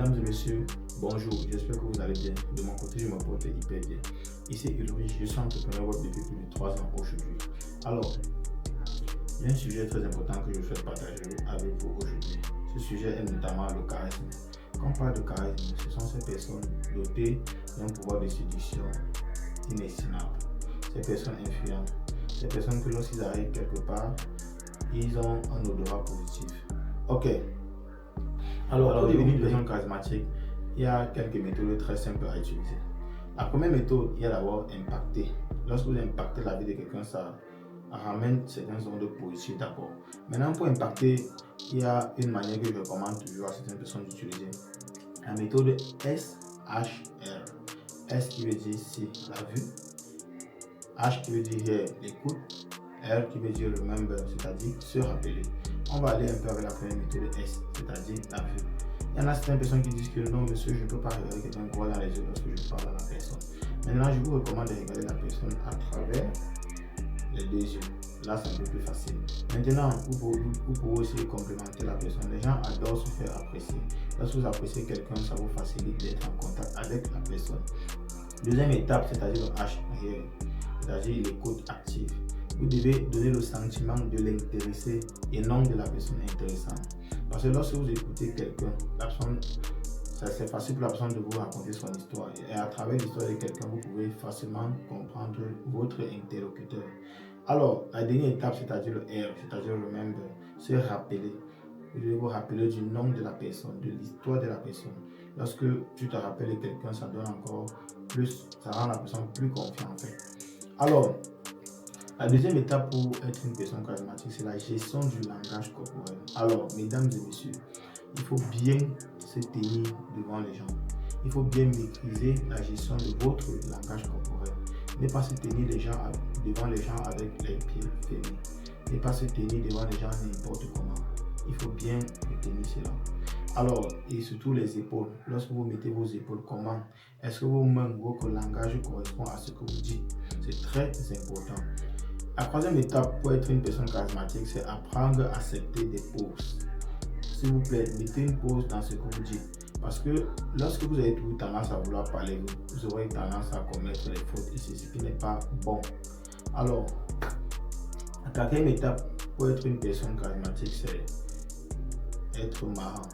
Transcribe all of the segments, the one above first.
Mesdames et messieurs, bonjour, j'espère que vous allez bien. De mon côté, je me porte hyper bien. Ici Ulrich, je suis entrepreneur web depuis plus de 3 ans aujourd'hui. Alors, il y a un sujet très important que je souhaite partager avec vous aujourd'hui. Ce sujet est notamment le charisme. Quand on parle de charisme, ce sont ces personnes dotées d'un pouvoir de séduction inestimable. Ces personnes influentes, ces personnes que lorsqu'ils arrivent quelque part, ils ont un odorat positif. Ok. Alors, pour devenir une personne charismatique, il y a quelques méthodes très simples à utiliser. La première méthode, il y a d'abord impacter. Lorsque vous impactez la vie de quelqu'un, ça ramène certaines ondes positives d'abord. Maintenant, pour impacter, il y a une manière que je recommande toujours à certaines personnes d'utiliser. La méthode SHR. S qui veut dire c'est la vue, H qui veut dire hear, l'écoute, R qui veut dire remember, c'est-à-dire se rappeler. On va aller un peu avec la première méthode S, c'est-à-dire la vue. Il y en a certaines personnes qui disent que non, monsieur, je ne peux pas regarder quelqu'un droit dans les yeux lorsque je parle à la personne. Maintenant, je vous recommande de regarder la personne à travers les deux yeux. Là, c'est un peu plus facile. Maintenant, vous pouvez aussi complémenter la personne. Les gens adorent se faire apprécier. Lorsque vous appréciez quelqu'un, ça vous facilite d'être en contact avec la personne. Deuxième étape, c'est-à-dire le H, c'est-à-dire l'écoute active. Vous devez donner le sentiment de l'intéresser et non de la personne intéressante. Parce que lorsque vous écoutez quelqu'un, c'est facile pour la personne de vous raconter son histoire. Et à travers l'histoire de quelqu'un, vous pouvez facilement comprendre votre interlocuteur. Alors, la dernière étape, c'est-à-dire le R, c'est-à-dire remember, se rappeler. Vous devez vous rappeler du nom de la personne, de l'histoire de la personne. Lorsque tu te rappelles de quelqu'un, ça donne encore plus, ça rend la personne plus confiante en fait. Alors, la deuxième étape pour être une personne charismatique, c'est la gestion du langage corporel. Alors, mesdames et messieurs, il faut bien se tenir devant les gens. Il faut bien maîtriser la gestion de votre langage corporel. Ne pas se tenir devant les gens avec les pieds fermés. Ne pas se tenir devant les gens n'importe comment. Il faut bien retenir cela. Alors, et surtout les épaules. Lorsque vous mettez vos épaules, comment? Est-ce que vos mains, votre langage correspond à ce que vous dites? C'est très important. La troisième étape pour être une personne charismatique, c'est apprendre à accepter des pauses. S'il vous plaît, mettez une pause dans ce que vous dites. Parce que lorsque vous avez toujours tendance à vouloir parler, vous aurez tendance à commettre des fautes et c'est ce qui n'est pas bon. Alors, la quatrième étape pour être une personne charismatique, c'est être marrant.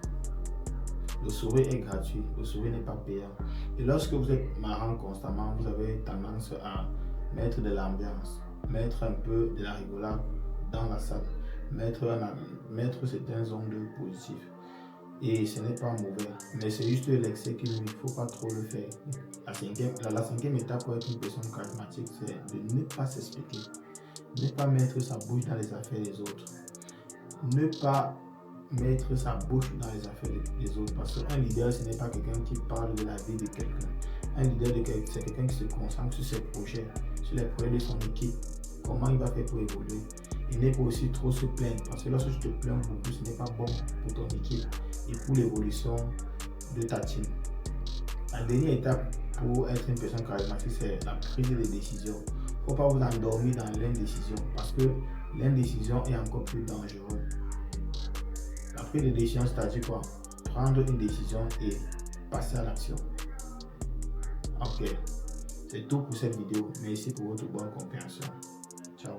Le sourire est gratuit, le sourire n'est pas payant. Et lorsque vous êtes marrant constamment, vous avez tendance à mettre de l'ambiance, mettre un peu de la rigolade dans la salle, mettre certaines ondes positives. Et ce n'est pas mauvais, mais c'est juste l'excès qu'il ne faut pas trop le faire. La cinquième étape pour être une personne charismatique, c'est de ne pas s'expliquer, ne pas mettre sa bouche dans les affaires des autres, ne pas mettre sa bouche dans les affaires des autres. Parce qu'un leader, ce n'est pas quelqu'un qui parle de la vie de quelqu'un. Un leader, c'est quelqu'un qui se concentre sur ses projets, sur les projets de son équipe, comment il va faire pour évoluer. Il n'est pas aussi trop se plaindre, parce que lorsque tu te plains beaucoup, ce n'est pas bon pour ton équipe et pour l'évolution de ta team. La dernière étape pour être une personne charismatique, c'est la prise de décision. Il ne faut pas vous endormir dans l'indécision, parce que l'indécision est encore plus dangereuse. La prise de décision, c'est-à-dire quoi? Prendre une décision et passer à l'action. Ok, c'est tout pour cette vidéo. Merci pour votre bonne compréhension. Ciao.